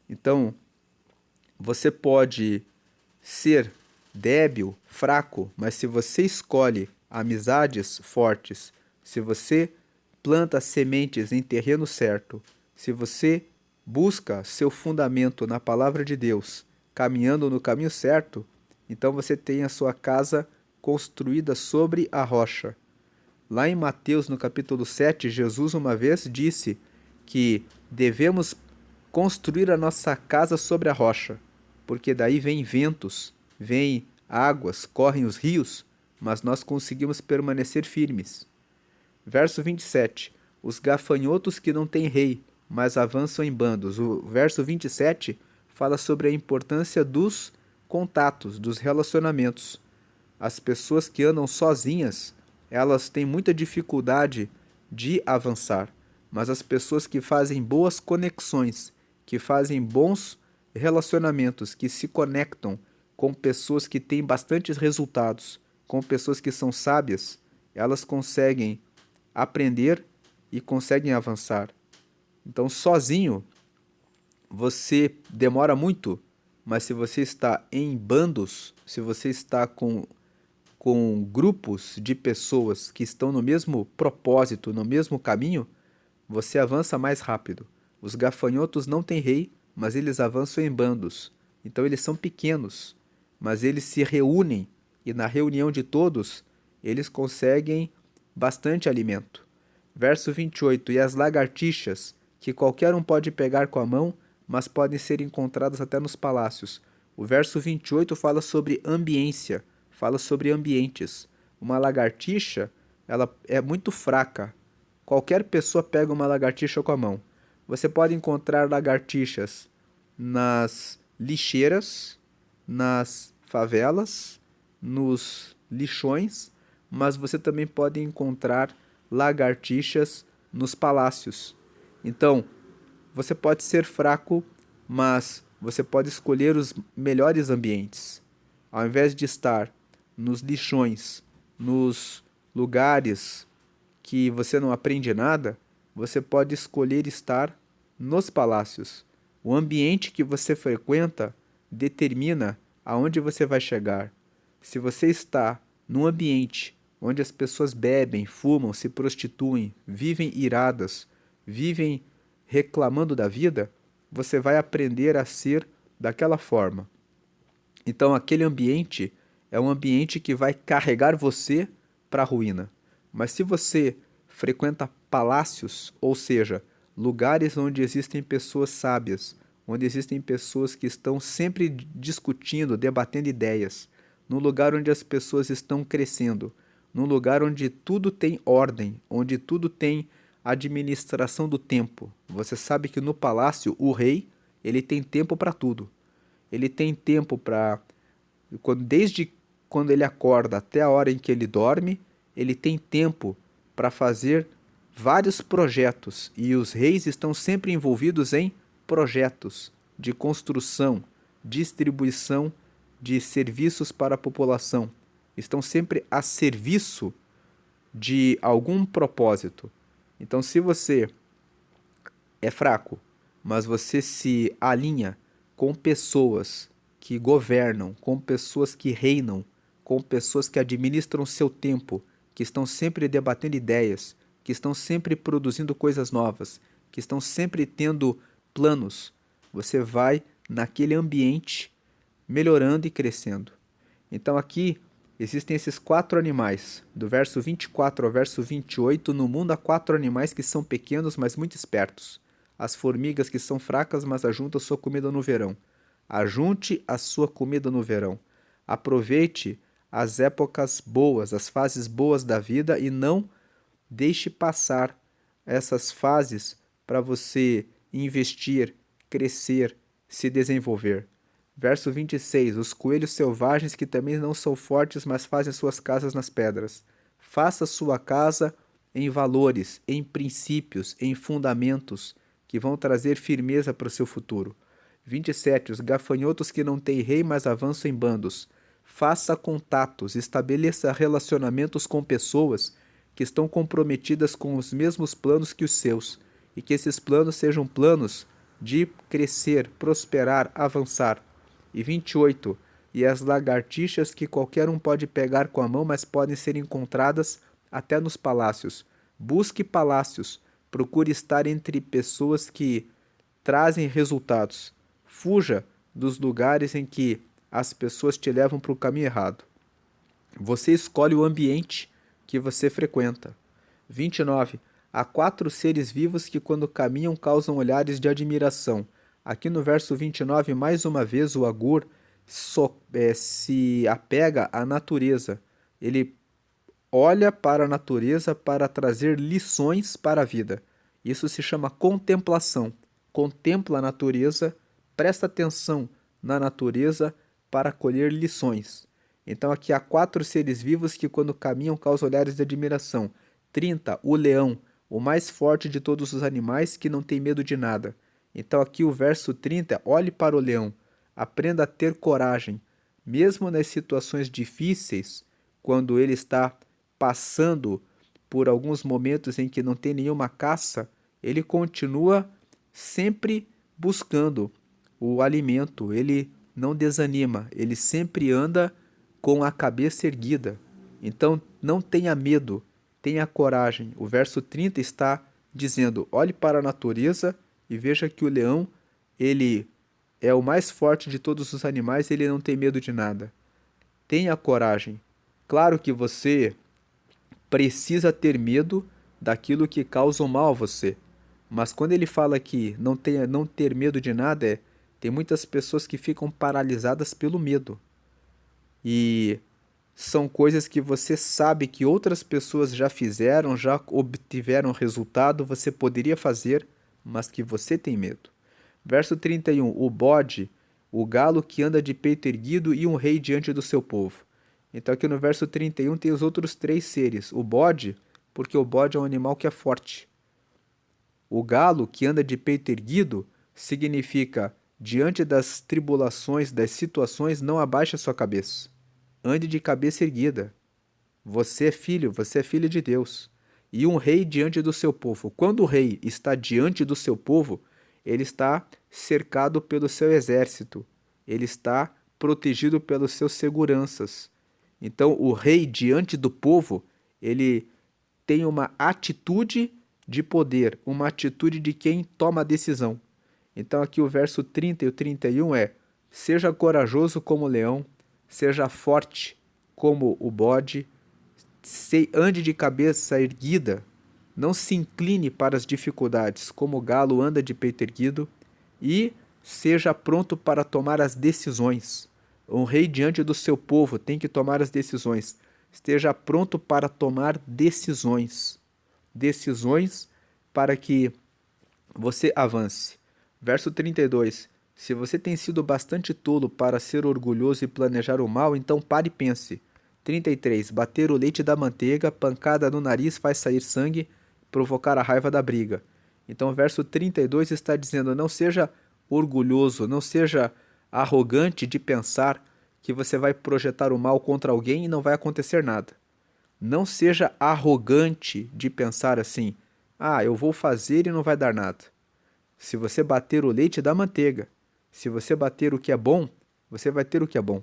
Então, você pode ser débil, fraco, mas se você escolhe amizades fortes, se você planta sementes em terreno certo, se você busca seu fundamento na palavra de Deus, caminhando no caminho certo, então você tem a sua casa construída sobre a rocha. Lá em Mateus, no capítulo 7, Jesus uma vez disse que devemos construir a nossa casa sobre a rocha, porque daí vem ventos, vem águas, correm os rios, mas nós conseguimos permanecer firmes. Verso 27. Os gafanhotos que não têm rei, mas avançam em bandos. O verso 27 fala sobre a importância dos contatos, dos relacionamentos. As pessoas que andam sozinhas, elas têm muita dificuldade de avançar, mas as pessoas que fazem boas conexões, que fazem bons relacionamentos, que se conectam com pessoas que têm bastantes resultados, com pessoas que são sábias, elas conseguem aprender e conseguem avançar. Então, sozinho, você demora muito, mas se você está em bandos, se você está com grupos de pessoas que estão no mesmo propósito, no mesmo caminho, você avança mais rápido. Os gafanhotos não têm rei, mas eles avançam em bandos. Então eles são pequenos, mas eles se reúnem e na reunião de todos, eles conseguem bastante alimento. Verso 28. E as lagartixas, que qualquer um pode pegar com a mão, mas podem ser encontradas até nos palácios. O verso 28 fala sobre ambiência, fala sobre ambientes. Uma lagartixa, ela é muito fraca. Qualquer pessoa pega uma lagartixa com a mão. Você pode encontrar lagartixas nas lixeiras, nas favelas, nos lixões, mas você também pode encontrar lagartixas nos palácios. Então, você pode ser fraco, mas você pode escolher os melhores ambientes. Ao invés de estar nos lixões, nos lugares que você não aprende nada, você pode escolher estar nos palácios. O ambiente que você frequenta determina aonde você vai chegar. Se você está num ambiente onde as pessoas bebem, fumam, se prostituem, vivem iradas, vivem reclamando da vida, você vai aprender a ser daquela forma. Então, aquele ambiente é um ambiente que vai carregar você para a ruína. Mas se você frequenta palácios, ou seja, lugares onde existem pessoas sábias, onde existem pessoas que estão sempre discutindo, debatendo ideias, num lugar onde as pessoas estão crescendo, num lugar onde tudo tem ordem, onde tudo tem administração do tempo. Você sabe que no palácio o rei, ele tem tempo para tudo. Ele tem tempo para desde quando ele acorda até a hora em que ele dorme, ele tem tempo para fazer vários projetos e os reis estão sempre envolvidos em projetos de construção, distribuição de serviços para a população. Estão sempre a serviço de algum propósito. Então, se você é fraco, mas você se alinha com pessoas que governam, com pessoas que reinam, com pessoas que administram seu tempo, que estão sempre debatendo ideias, que estão sempre produzindo coisas novas, que estão sempre tendo planos, você vai naquele ambiente melhorando e crescendo. Então aqui existem esses 4 animais, do verso 24 ao verso 28, no mundo há 4 animais que são pequenos, mas muito espertos. As formigas que são fracas, mas ajuntam sua comida no verão. Ajunte a sua comida no verão. Aproveite as épocas boas, as fases boas da vida e não deixe passar essas fases para você investir, crescer, se desenvolver. Verso 26. Os coelhos selvagens que também não são fortes, mas fazem suas casas nas pedras. Faça sua casa em valores, em princípios, em fundamentos que vão trazer firmeza para o seu futuro. 27. Os gafanhotos que não têm rei, mas avançam em bandos. Faça contatos, estabeleça relacionamentos com pessoas que estão comprometidas com os mesmos planos que os seus, e que esses planos sejam planos de crescer, prosperar, avançar. E 28. E as lagartixas que qualquer um pode pegar com a mão, mas podem ser encontradas até nos palácios. Busque palácios, procure estar entre pessoas que trazem resultados. Fuja dos lugares em que as pessoas te levam para o caminho errado. Você escolhe o ambiente que você frequenta. 29. Há 4 seres vivos que quando caminham causam olhares de admiração. Aqui no verso 29, mais uma vez, o Agur se apega à natureza. Ele olha para a natureza para trazer lições para a vida. Isso se chama contemplação. Contempla a natureza, presta atenção na natureza para colher lições. Então aqui há 4 seres vivos que quando caminham causam olhares de admiração. 30. O leão, o mais forte de todos os animais que não tem medo de nada. Então aqui o verso 30, olhe para o leão, aprenda a ter coragem. Mesmo nas situações difíceis, quando ele está passando por alguns momentos em que não tem nenhuma caça, ele continua sempre buscando o alimento, ele não desanima, ele sempre anda com a cabeça erguida. Então não tenha medo, tenha coragem. O verso 30 está dizendo: olhe para a natureza e veja que o leão, ele é o mais forte de todos os animais, ele não tem medo de nada. Tenha coragem. Claro que você precisa ter medo daquilo que causa o mal a você. Mas quando ele fala que não ter medo de nada, tem muitas pessoas que ficam paralisadas pelo medo. E são coisas que você sabe que outras pessoas já fizeram, já obtiveram resultado, você poderia fazer, mas que você tem medo. Verso 31, o bode, o galo que anda de peito erguido e um rei diante do seu povo. Então aqui no verso 31 tem os outros 3 seres. O bode, porque o bode é um animal que é forte. O galo que anda de peito erguido significa, diante das tribulações, das situações, não abaixe a sua cabeça. Ande de cabeça erguida. Você é filho de Deus. E um rei diante do seu povo. Quando o rei está diante do seu povo, ele está cercado pelo seu exército. Ele está protegido pelos seus seguranças. Então, o rei diante do povo, ele tem uma atitude de poder, uma atitude de quem toma a decisão. Então, aqui o verso 30 e o 31 é: seja corajoso como o leão, seja forte como o bode, ande de cabeça erguida, não se incline para as dificuldades, como o galo anda de peito erguido, e seja pronto para tomar as decisões. Um rei diante do seu povo tem que tomar as decisões. Esteja pronto para tomar decisões. Decisões para que você avance. Verso 32. Se você tem sido bastante tolo para ser orgulhoso e planejar o mal, então pare e pense. 33. Bater o leite da manteiga, pancada no nariz faz sair sangue, provocar a raiva da briga. Então o verso 32 está dizendo: não seja orgulhoso, não seja arrogante de pensar que você vai projetar o mal contra alguém e não vai acontecer nada. Não seja arrogante de pensar assim: ah, eu vou fazer e não vai dar nada. Se você bater o leite da manteiga, se você bater o que é bom, você vai ter o que é bom.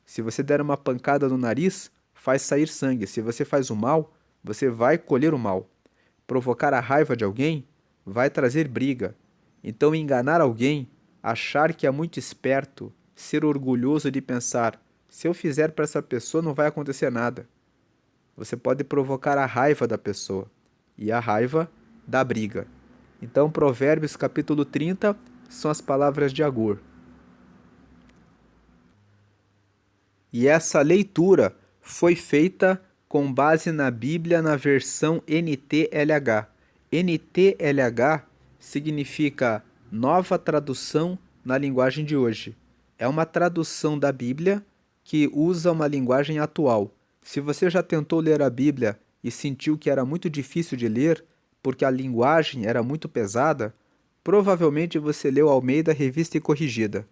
Se você der uma pancada no nariz, faz sair sangue. Se você faz o mal, você vai colher o mal. Provocar a raiva de alguém vai trazer briga. Então, enganar alguém, achar que é muito esperto, ser orgulhoso de pensar: se eu fizer para essa pessoa não vai acontecer nada. Você pode provocar a raiva da pessoa, e a raiva dá briga. Então, Provérbios capítulo 30 são as palavras de Agur. E essa leitura foi feita com base na Bíblia na versão NTLH. NTLH significa Nova Tradução na Linguagem de Hoje. É uma tradução da Bíblia que usa uma linguagem atual. Se você já tentou ler a Bíblia e sentiu que era muito difícil de ler, porque a linguagem era muito pesada, provavelmente você leu Almeida Revista e Corrigida,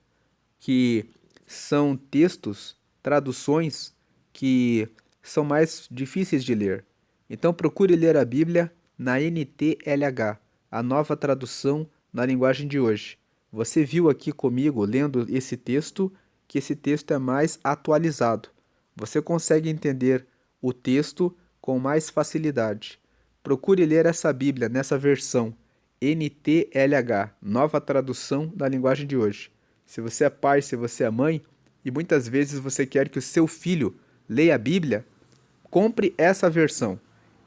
que são textos, traduções que são mais difíceis de ler. Então procure ler a Bíblia na NTLH, a nova tradução na linguagem de hoje. Você viu aqui comigo, lendo esse texto, que esse texto é mais atualizado. Você consegue entender o texto com mais facilidade. Procure ler essa Bíblia nessa versão NTLH, nova tradução da linguagem de hoje. Se você é pai, se você é mãe, e muitas vezes você quer que o seu filho leia a Bíblia, compre essa versão,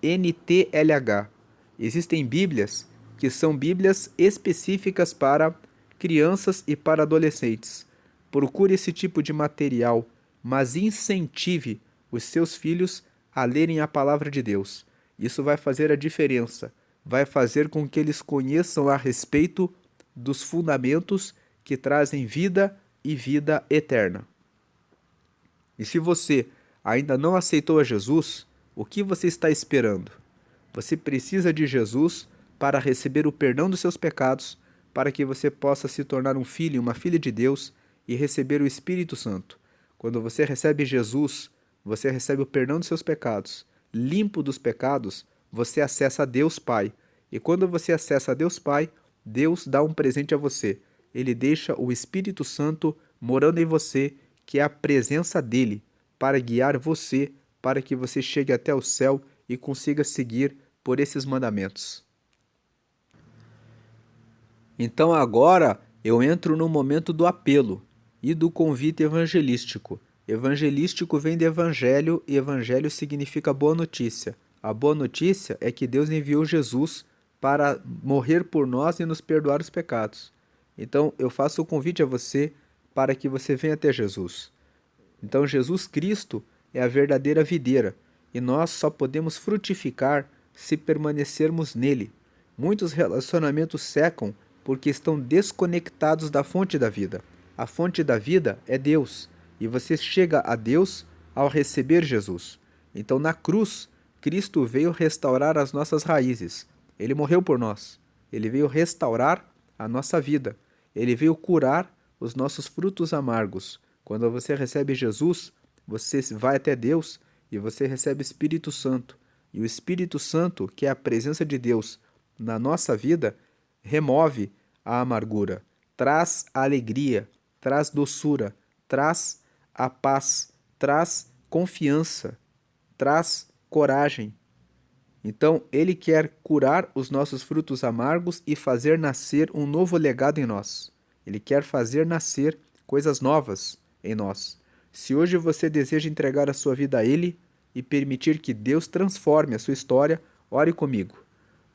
NTLH. Existem Bíblias que são Bíblias específicas para crianças e para adolescentes. Procure esse tipo de material, mas incentive os seus filhos a lerem a palavra de Deus. Isso vai fazer a diferença, vai fazer com que eles conheçam a respeito dos fundamentos que trazem vida e vida eterna. E se você ainda não aceitou a Jesus, o que você está esperando? Você precisa de Jesus para receber o perdão dos seus pecados, para que você possa se tornar um filho e uma filha de Deus e receber o Espírito Santo. Quando você recebe Jesus, você recebe o perdão dos seus pecados. Limpo dos pecados, você acessa a Deus Pai. E quando você acessa a Deus Pai, Deus dá um presente a você. Ele deixa o Espírito Santo morando em você, que é a presença dele, para guiar você, para que você chegue até o céu e consiga seguir por esses mandamentos. Então agora eu entro no momento do apelo e do convite evangelístico. Evangelístico vem de evangelho e evangelho significa boa notícia. A boa notícia é que Deus enviou Jesus para morrer por nós e nos perdoar os pecados. Então eu faço o convite a você para que você venha até Jesus. Então Jesus Cristo é a verdadeira videira e nós só podemos frutificar se permanecermos nele. Muitos relacionamentos secam porque estão desconectados da fonte da vida. A fonte da vida é Deus e você chega a Deus ao receber Jesus. Então na cruz, Cristo veio restaurar as nossas raízes. Ele morreu por nós. Ele veio restaurar a nossa vida. Ele veio curar os nossos frutos amargos. Quando você recebe Jesus, você vai até Deus e você recebe o Espírito Santo. E o Espírito Santo, que é a presença de Deus na nossa vida, remove a amargura, traz alegria, traz doçura, traz a paz, traz confiança, traz coragem. Então, Ele quer curar os nossos frutos amargos e fazer nascer um novo legado em nós. Ele quer fazer nascer coisas novas em nós. Se hoje você deseja entregar a sua vida a Ele e permitir que Deus transforme a sua história, ore comigo.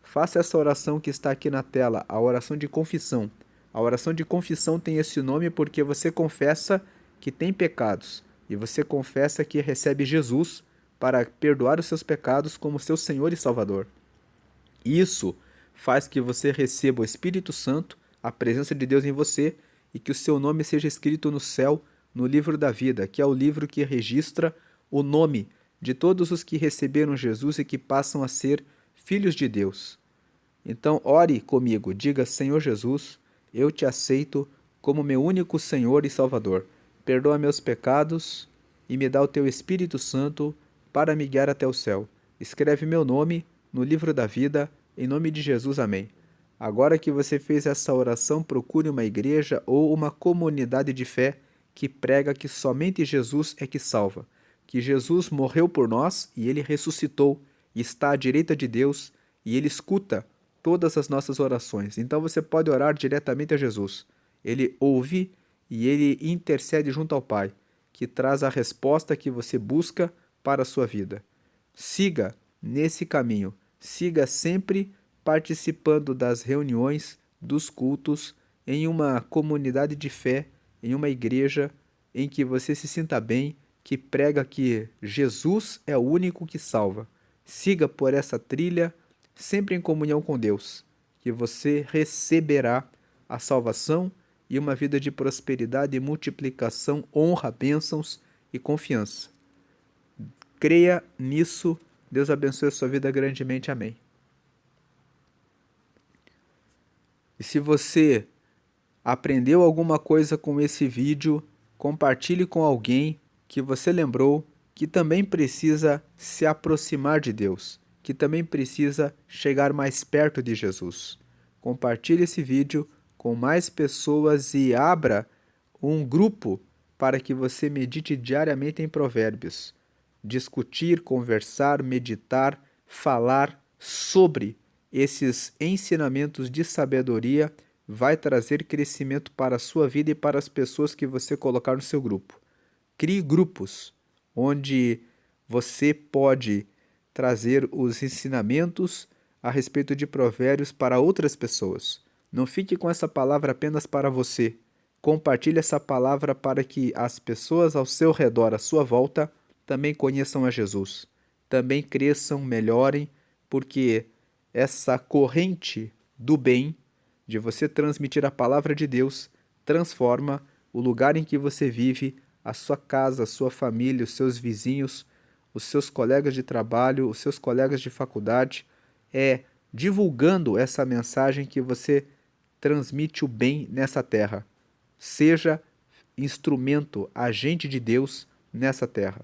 Faça essa oração que está aqui na tela, a oração de confissão. A oração de confissão tem esse nome porque você confessa que tem pecados e você confessa que recebe Jesus para perdoar os seus pecados como seu Senhor e Salvador. Isso faz que você receba o Espírito Santo, a presença de Deus em você, e que o seu nome seja escrito no céu, no livro da vida, que é o livro que registra o nome de todos os que receberam Jesus e que passam a ser filhos de Deus. Então, ore comigo, diga: Senhor Jesus, eu te aceito como meu único Senhor e Salvador. Perdoa meus pecados e me dá o teu Espírito Santo para me guiar até o céu. Escreve meu nome no livro da vida, em nome de Jesus, amém. Agora que você fez essa oração, procure uma igreja ou uma comunidade de fé que prega que somente Jesus é que salva, que Jesus morreu por nós e ele ressuscitou e está à direita de Deus e ele escuta todas as nossas orações. Então você pode orar diretamente a Jesus. Ele ouve e ele intercede junto ao Pai, que traz a resposta que você busca para a sua vida. Siga nesse caminho. Siga sempre participando das reuniões, dos cultos, em uma comunidade de fé, em uma igreja em que você se sinta bem, que prega que Jesus é o único que salva. Siga por essa trilha, sempre em comunhão com Deus, que você receberá a salvação e uma vida de prosperidade e multiplicação, honra, bênçãos e confiança. Creia nisso. Deus abençoe a sua vida grandemente. Amém. E se você aprendeu alguma coisa com esse vídeo, compartilhe com alguém que você lembrou que também precisa se aproximar de Deus, que também precisa chegar mais perto de Jesus. Compartilhe esse vídeo com mais pessoas e abra um grupo para que você medite diariamente em Provérbios. Discutir, conversar, meditar, falar sobre esses ensinamentos de sabedoria vai trazer crescimento para a sua vida e para as pessoas que você colocar no seu grupo. Crie grupos onde você pode trazer os ensinamentos a respeito de provérbios para outras pessoas. Não fique com essa palavra apenas para você. Compartilhe essa palavra para que as pessoas ao seu redor, à sua volta, também conheçam a Jesus. Também cresçam, melhorem, porque essa corrente do bem, de você transmitir a palavra de Deus, transforma o lugar em que você vive, a sua casa, a sua família, os seus vizinhos, os seus colegas de trabalho, os seus colegas de faculdade. É divulgando essa mensagem que você transmite o bem nessa terra. Seja instrumento, agente de Deus nessa terra.